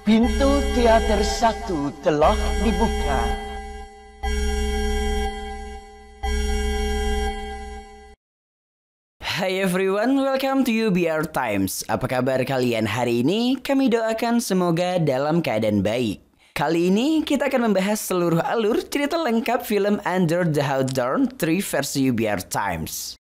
Pintu teater 1 telah dibuka. Hai everyone, welcome to UBR Times. Apa kabar kalian hari ini? Kami doakan semoga dalam keadaan baik. Kali ini kita akan membahas seluruh alur cerita lengkap film Under the Hawthorne 3 versi UBR Times.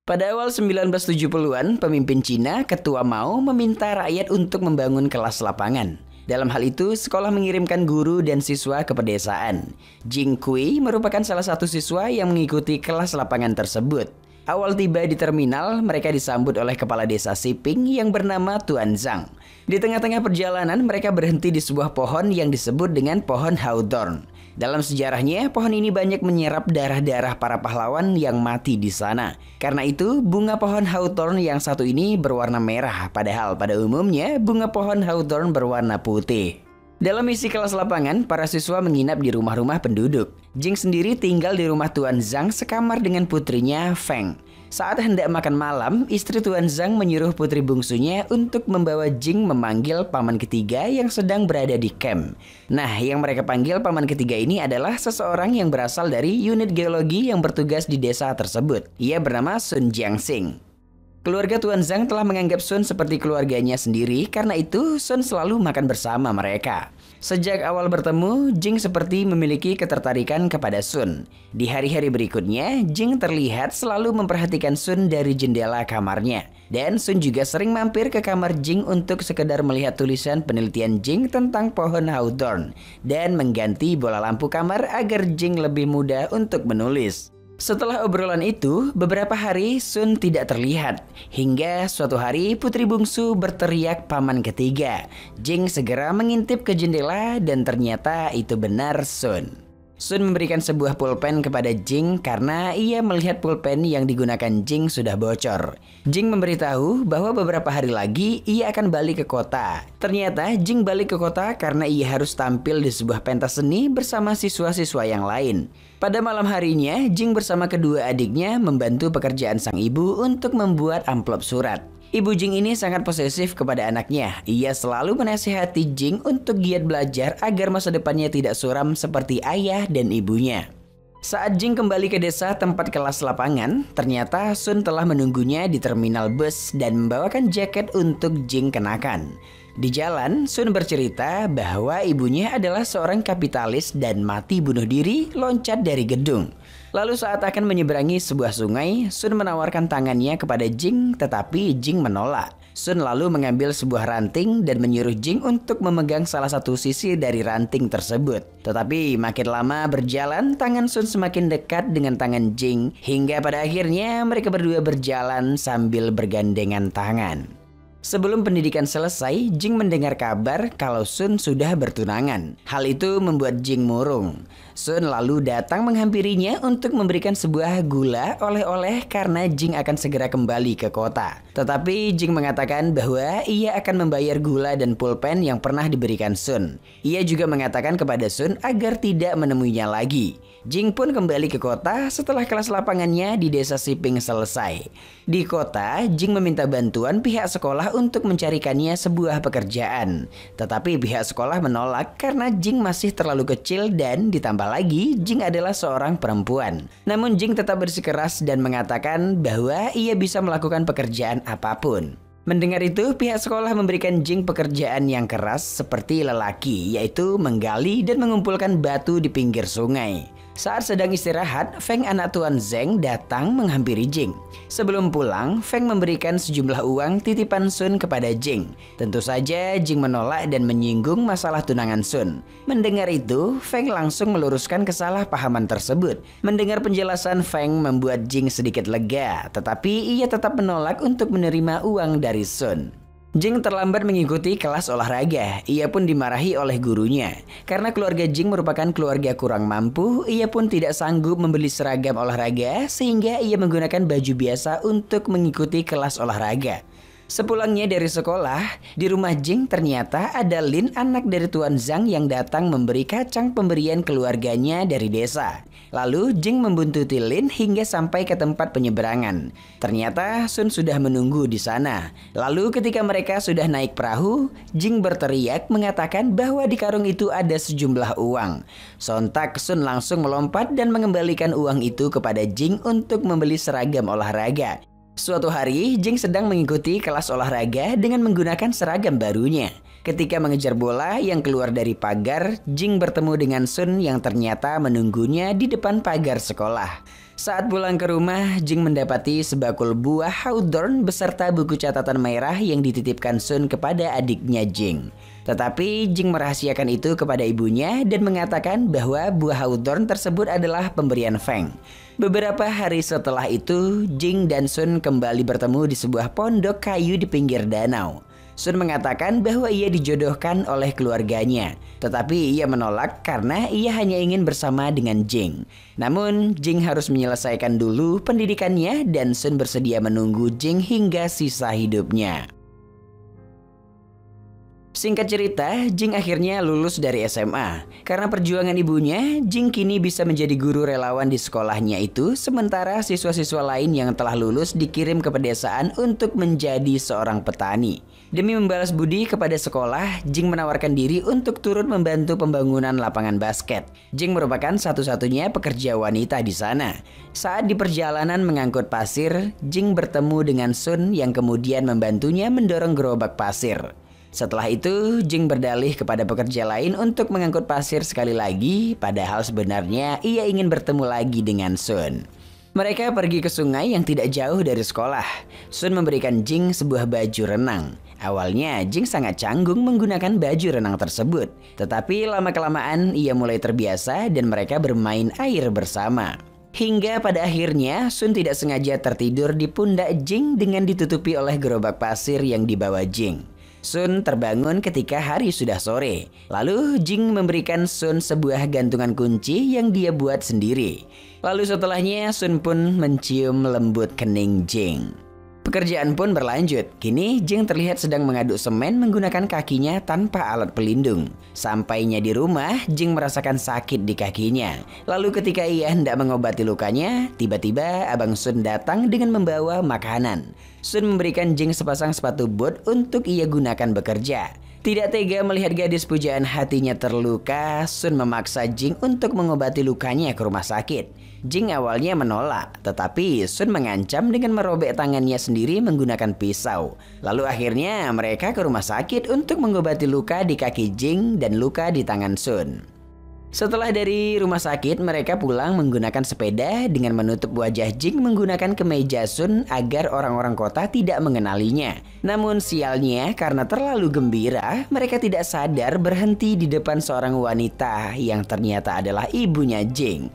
Pada awal 1970-an, pemimpin Cina, Ketua Mao, meminta rakyat untuk membangun kelas lapangan. Dalam hal itu, sekolah mengirimkan guru dan siswa ke pedesaan. Jing Kui merupakan salah satu siswa yang mengikuti kelas lapangan tersebut. Awal tiba di terminal, mereka disambut oleh kepala desa Siping yang bernama Tuan Zhang. Di tengah-tengah perjalanan, mereka berhenti di sebuah pohon yang disebut dengan pohon Hawthorne. Dalam sejarahnya, pohon ini banyak menyerap darah-darah para pahlawan yang mati di sana. Karena itu, bunga pohon Hawthorne yang satu ini berwarna merah, padahal pada umumnya bunga pohon Hawthorne berwarna putih. Dalam misi kelas lapangan, para siswa menginap di rumah-rumah penduduk. Jing sendiri tinggal di rumah Tuan Zhang sekamar dengan putrinya Feng. Saat hendak makan malam, istri Tuan Zhang menyuruh putri bungsunya untuk membawa Jing memanggil paman ketiga yang sedang berada di camp. Nah, yang mereka panggil paman ketiga ini adalah seseorang yang berasal dari unit geologi yang bertugas di desa tersebut. Ia bernama Sun Jiangxing. Keluarga Tuan Zhang telah menganggap Sun seperti keluarganya sendiri, karena itu Sun selalu makan bersama mereka. Sejak awal bertemu, Jing seperti memiliki ketertarikan kepada Sun. Di hari-hari berikutnya, Jing terlihat selalu memperhatikan Sun dari jendela kamarnya. Dan Sun juga sering mampir ke kamar Jing untuk sekedar melihat tulisan penelitian Jing tentang pohon Hawthorne dan mengganti bola lampu kamar agar Jing lebih mudah untuk menulis. Setelah obrolan itu, beberapa hari Sun tidak terlihat. Hingga suatu hari putri bungsu berteriak paman ketiga. Jing segera mengintip ke jendela dan ternyata itu benar Sun. Sun memberikan sebuah pulpen kepada Jing karena ia melihat pulpen yang digunakan Jing sudah bocor. Jing memberitahu bahwa beberapa hari lagi ia akan balik ke kota. Ternyata Jing balik ke kota karena ia harus tampil di sebuah pentas seni bersama siswa-siswa yang lain. Pada malam harinya, Jing bersama kedua adiknya membantu pekerjaan sang ibu untuk membuat amplop surat. Ibu Jing ini sangat posesif kepada anaknya. Ia selalu menasihati Jing untuk giat belajar agar masa depannya tidak suram seperti ayah dan ibunya. Saat Jing kembali ke desa tempat kelas lapangan, ternyata Sun telah menunggunya di terminal bus dan membawakan jaket untuk Jing kenakan. Di jalan, Sun bercerita bahwa ibunya adalah seorang kapitalis dan mati bunuh diri loncat dari gedung. Lalu saat akan menyeberangi sebuah sungai, Sun menawarkan tangannya kepada Jing, tetapi Jing menolak. Sun lalu mengambil sebuah ranting dan menyuruh Jing untuk memegang salah satu sisi dari ranting tersebut. Tetapi makin lama berjalan, tangan Sun semakin dekat dengan tangan Jing, hingga pada akhirnya mereka berdua berjalan sambil bergandengan tangan. Sebelum pendidikan selesai, Jing mendengar kabar kalau Sun sudah bertunangan. Hal itu membuat Jing murung. Sun lalu datang menghampirinya untuk memberikan sebuah gula oleh-oleh karena Jing akan segera kembali ke kota. Tetapi Jing mengatakan bahwa ia akan membayar gula dan pulpen yang pernah diberikan Sun. Ia juga mengatakan kepada Sun agar tidak menemuinya lagi. Jing pun kembali ke kota setelah kelas lapangannya di desa Siping selesai. Di kota, Jing meminta bantuan pihak sekolah untuk mencarikannya sebuah pekerjaan. Tetapi pihak sekolah menolak karena Jing masih terlalu kecil dan ditambah lagi Jing adalah seorang perempuan. Namun Jing tetap bersikeras dan mengatakan bahwa ia bisa melakukan pekerjaan apapun. Mendengar itu, pihak sekolah memberikan Jing pekerjaan yang keras seperti lelaki, yaitu menggali dan mengumpulkan batu di pinggir sungai. Saat sedang istirahat, Feng anak Tuan Zhang datang menghampiri Jing. Sebelum pulang, Feng memberikan sejumlah uang titipan Sun kepada Jing. Tentu saja Jing menolak dan menyinggung masalah tunangan Sun. Mendengar itu, Feng langsung meluruskan kesalahpahaman tersebut. Mendengar penjelasan Feng membuat Jing sedikit lega, tetapi ia tetap menolak untuk menerima uang dari Sun. Jing terlambat mengikuti kelas olahraga. Ia pun dimarahi oleh gurunya. Karena keluarga Jing merupakan keluarga kurang mampu, ia pun tidak sanggup membeli seragam olahraga sehingga ia menggunakan baju biasa untuk mengikuti kelas olahraga. Sepulangnya dari sekolah, di rumah Jing ternyata ada Lin, anak dari Tuan Zhang yang datang memberi kacang pemberian keluarganya dari desa. Lalu Jing membuntuti Lin hingga sampai ke tempat penyeberangan. Ternyata Sun sudah menunggu di sana. Lalu ketika mereka sudah naik perahu, Jing berteriak mengatakan bahwa di karung itu ada sejumlah uang. Sontak Sun langsung melompat dan mengembalikan uang itu kepada Jing untuk membeli seragam olahraga. Suatu hari, Jing sedang mengikuti kelas olahraga dengan menggunakan seragam barunya. Ketika mengejar bola yang keluar dari pagar, Jing bertemu dengan Sun yang ternyata menunggunya di depan pagar sekolah. Saat pulang ke rumah, Jing mendapati sebakul buah hawthorn beserta buku catatan merah yang dititipkan Sun kepada adiknya Jing. Tetapi Jing merahasiakan itu kepada ibunya dan mengatakan bahwa buah hawthorn tersebut adalah pemberian Feng. Beberapa hari setelah itu, Jing dan Sun kembali bertemu di sebuah pondok kayu di pinggir danau. Sun mengatakan bahwa ia dijodohkan oleh keluarganya, tetapi ia menolak karena ia hanya ingin bersama dengan Jing. Namun, Jing harus menyelesaikan dulu pendidikannya dan Sun bersedia menunggu Jing hingga sisa hidupnya. Singkat cerita, Jing akhirnya lulus dari SMA. Karena perjuangan ibunya, Jing kini bisa menjadi guru relawan di sekolahnya itu, sementara siswa-siswa lain yang telah lulus dikirim ke pedesaan untuk menjadi seorang petani. Demi membalas budi kepada sekolah, Jing menawarkan diri untuk turut membantu pembangunan lapangan basket. Jing merupakan satu-satunya pekerja wanita di sana. Saat di perjalanan mengangkut pasir, Jing bertemu dengan Sun yang kemudian membantunya mendorong gerobak pasir. Setelah itu, Jing berdalih kepada pekerja lain untuk mengangkut pasir sekali lagi, padahal sebenarnya ia ingin bertemu lagi dengan Sun. Mereka pergi ke sungai yang tidak jauh dari sekolah. Sun memberikan Jing sebuah baju renang. Awalnya, Jing sangat canggung menggunakan baju renang tersebut. Tetapi lama-kelamaan ia mulai terbiasa dan mereka bermain air bersama. Hingga pada akhirnya, Sun tidak sengaja tertidur di pundak Jing dengan ditutupi oleh gerobak pasir yang dibawa Jing. Sun terbangun ketika hari sudah sore. Lalu Jing memberikan Sun sebuah gantungan kunci yang dia buat sendiri. Lalu setelahnya Sun pun mencium lembut kening Jing. Pekerjaan pun berlanjut. Kini Jing terlihat sedang mengaduk semen menggunakan kakinya tanpa alat pelindung. Sampainya di rumah, Jing merasakan sakit di kakinya. Lalu ketika ia hendak mengobati lukanya, tiba-tiba Abang Sun datang dengan membawa makanan. Sun memberikan Jing sepasang sepatu bot untuk ia gunakan bekerja. Tidak tega melihat gadis pujaan hatinya terluka, Sun memaksa Jing untuk mengobati lukanya ke rumah sakit. Jing awalnya menolak, tetapi Sun mengancam dengan merobek tangannya sendiri menggunakan pisau. Lalu akhirnya mereka ke rumah sakit untuk mengobati luka di kaki Jing dan luka di tangan Sun. Setelah dari rumah sakit, mereka pulang menggunakan sepeda dengan menutup wajah Jing menggunakan kemeja Sun agar orang-orang kota tidak mengenalinya. Namun sialnya, karena terlalu gembira, mereka tidak sadar berhenti di depan seorang wanita yang ternyata adalah ibunya Jing.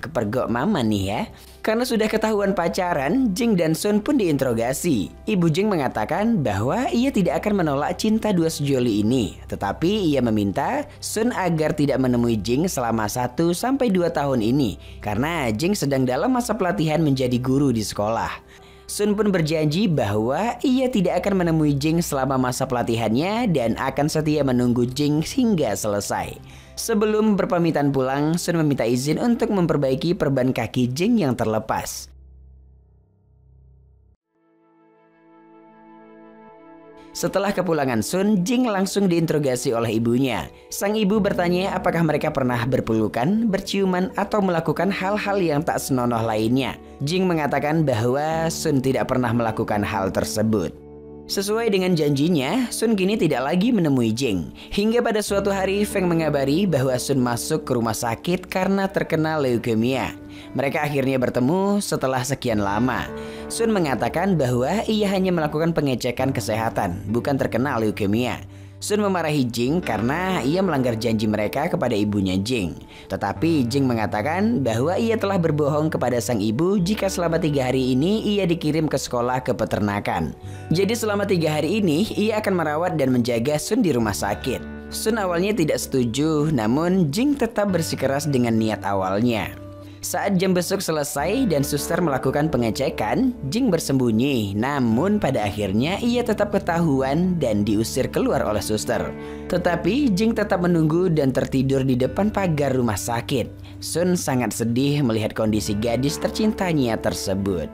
Kepergok mama nih ya. Karena sudah ketahuan pacaran, Jing dan Sun pun diinterogasi. Ibu Jing mengatakan bahwa ia tidak akan menolak cinta dua sejoli ini. Tetapi ia meminta Sun agar tidak menemui Jing selama 1-2 tahun ini. Karena Jing sedang dalam masa pelatihan menjadi guru di sekolah. Sun pun berjanji bahwa ia tidak akan menemui Jing selama masa pelatihannya dan akan setia menunggu Jing hingga selesai. Sebelum berpamitan pulang, Sun meminta izin untuk memperbaiki perban kaki Jing yang terlepas. Setelah kepulangan Sun, Jing langsung diinterogasi oleh ibunya. Sang ibu bertanya apakah mereka pernah berpelukan, berciuman, atau melakukan hal-hal yang tak senonoh lainnya. Jing mengatakan bahwa Sun tidak pernah melakukan hal tersebut. Sesuai dengan janjinya, Sun kini tidak lagi menemui Jing. Hingga pada suatu hari, Feng mengabari bahwa Sun masuk ke rumah sakit karena terkena leukemia. Mereka akhirnya bertemu setelah sekian lama. Sun mengatakan bahwa ia hanya melakukan pengecekan kesehatan, bukan terkena leukemia. Sun memarahi Jing karena ia melanggar janji mereka kepada ibunya Jing. Tetapi Jing mengatakan bahwa ia telah berbohong kepada sang ibu jika selama 3 hari ini ia dikirim ke sekolah ke peternakan. Jadi selama 3 hari ini ia akan merawat dan menjaga Sun di rumah sakit. Sun awalnya tidak setuju, namun Jing tetap bersikeras dengan niat awalnya. Saat jam besuk selesai dan suster melakukan pengecekan, Jing bersembunyi. Namun pada akhirnya ia tetap ketahuan dan diusir keluar oleh suster. Tetapi Jing tetap menunggu dan tertidur di depan pagar rumah sakit. Sun sangat sedih melihat kondisi gadis tercintanya tersebut.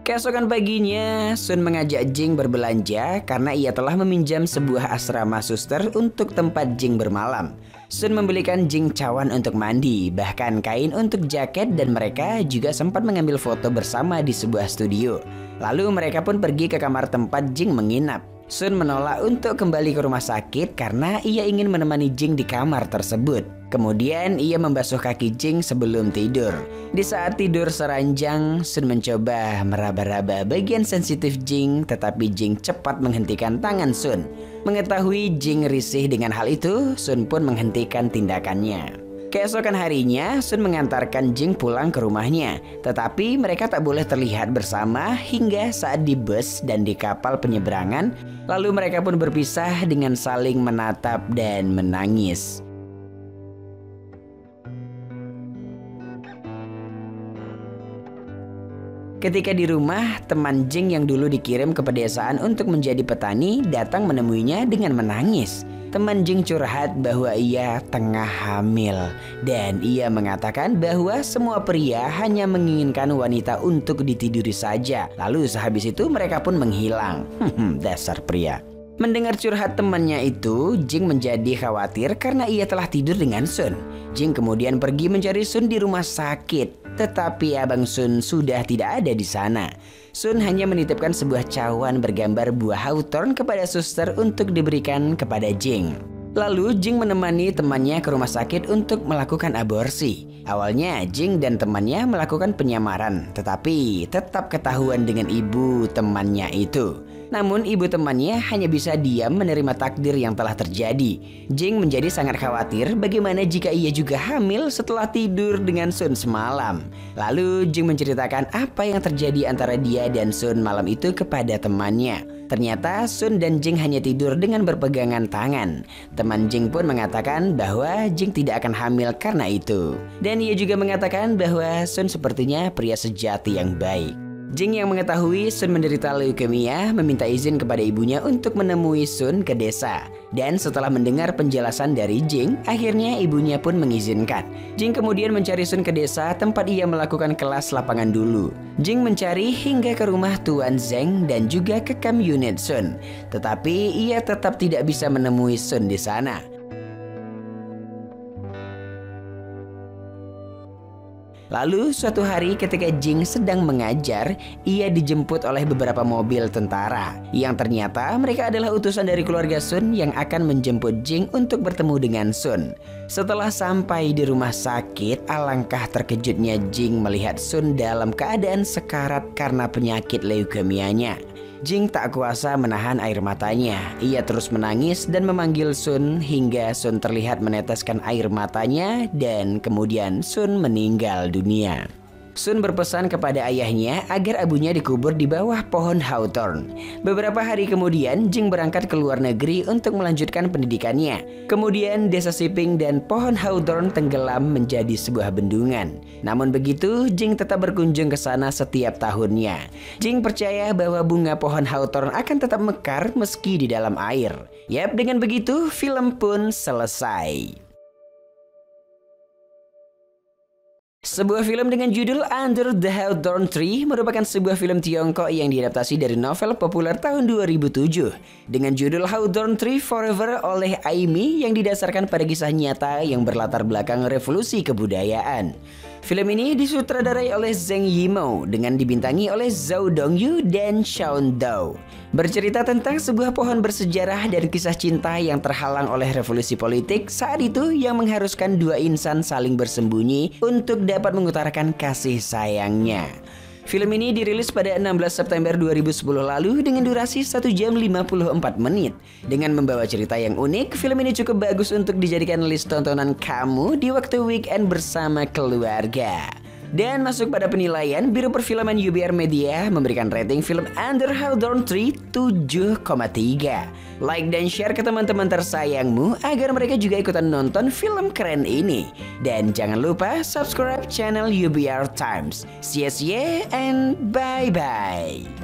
Keesokan paginya, Sun mengajak Jing berbelanja karena ia telah meminjam sebuah asrama suster untuk tempat Jing bermalam. Sun membelikan Jing cawan untuk mandi, bahkan kain untuk jaket, dan mereka juga sempat mengambil foto bersama di sebuah studio. Lalu mereka pun pergi ke kamar tempat Jing menginap. Sun menolak untuk kembali ke rumah sakit karena ia ingin menemani Jing di kamar tersebut. Kemudian ia membasuh kaki Jing sebelum tidur. Di saat tidur seranjang, Sun mencoba meraba-raba bagian sensitif Jing, tetapi Jing cepat menghentikan tangan Sun. Mengetahui Jing risih dengan hal itu, Sun pun menghentikan tindakannya. Keesokan harinya, Sun mengantarkan Jing pulang ke rumahnya. Tetapi mereka tak boleh terlihat bersama hingga saat di bus dan di kapal penyeberangan. Lalu mereka pun berpisah dengan saling menatap dan menangis. Ketika di rumah, teman Jing yang dulu dikirim ke pedesaan untuk menjadi petani datang menemuinya dengan menangis. Teman Jing curhat bahwa ia tengah hamil dan ia mengatakan bahwa semua pria hanya menginginkan wanita untuk ditiduri saja. Lalu sehabis itu mereka pun menghilang. Dasar pria. Mendengar curhat temannya itu, Jing menjadi khawatir karena ia telah tidur dengan Sun. Jing kemudian pergi mencari Sun di rumah sakit, tetapi abang Sun sudah tidak ada di sana. Sun hanya menitipkan sebuah cawan bergambar buah hawthorn kepada suster untuk diberikan kepada Jing. Lalu Jing menemani temannya ke rumah sakit untuk melakukan aborsi. Awalnya Jing dan temannya melakukan penyamaran, tetapi tetap ketahuan dengan ibu temannya itu. Namun ibu temannya hanya bisa diam menerima takdir yang telah terjadi. Jing menjadi sangat khawatir bagaimana jika ia juga hamil setelah tidur dengan Sun semalam. Lalu Jing menceritakan apa yang terjadi antara dia dan Sun malam itu kepada temannya. Ternyata Sun dan Jing hanya tidur dengan berpegangan tangan. Teman Jing pun mengatakan bahwa Jing tidak akan hamil karena itu. Dan ia juga mengatakan bahwa Sun sepertinya pria sejati yang baik. Jing yang mengetahui Sun menderita leukemia meminta izin kepada ibunya untuk menemui Sun ke desa. Dan setelah mendengar penjelasan dari Jing, akhirnya ibunya pun mengizinkan. Jing kemudian mencari Sun ke desa tempat ia melakukan kelas lapangan dulu. Jing mencari hingga ke rumah Tuan Zeng dan juga ke kamp unit Sun. Tetapi ia tetap tidak bisa menemui Sun di sana. Lalu suatu hari ketika Jing sedang mengajar, ia dijemput oleh beberapa mobil tentara yang ternyata mereka adalah utusan dari keluarga Sun yang akan menjemput Jing untuk bertemu dengan Sun. Setelah sampai di rumah sakit, alangkah terkejutnya Jing melihat Sun dalam keadaan sekarat karena penyakit leukemianya. Jing tak kuasa menahan air matanya. Ia terus menangis dan memanggil Sun hingga Sun terlihat meneteskan air matanya dan kemudian Sun meninggal dunia. Sun berpesan kepada ayahnya agar abunya dikubur di bawah pohon hawthorn. Beberapa hari kemudian Jing berangkat ke luar negeri untuk melanjutkan pendidikannya. Kemudian desa Siping dan pohon hawthorn tenggelam menjadi sebuah bendungan. Namun begitu, Jing tetap berkunjung ke sana setiap tahunnya. Jing percaya bahwa bunga pohon hawthorn akan tetap mekar meski di dalam air. Yap, dengan begitu film pun selesai. Sebuah film dengan judul Under the Hawthorn Tree merupakan sebuah film Tiongkok yang diadaptasi dari novel populer tahun 2007 dengan judul Hawthorn Tree Forever oleh Aimee yang didasarkan pada kisah nyata yang berlatar belakang revolusi kebudayaan. Film ini disutradarai oleh Zhang Yimou dengan dibintangi oleh Zhao Dongyu dan Shawn Dao. Bercerita tentang sebuah pohon bersejarah dan kisah cinta yang terhalang oleh revolusi politik saat itu yang mengharuskan dua insan saling bersembunyi untuk dapat mengutarakan kasih sayangnya. Film ini dirilis pada 16 September 2010 lalu dengan durasi 1 jam 54 menit. Dengan membawa cerita yang unik, film ini cukup bagus untuk dijadikan list tontonan kamu di waktu weekend bersama keluarga. Dan masuk pada penilaian, Biro Perfilman UBR Media memberikan rating film Under Hawthorne 3 7,3. Like dan share ke teman-teman tersayangmu agar mereka juga ikutan nonton film keren ini. Dan jangan lupa subscribe channel UBR Times. See ya and bye-bye.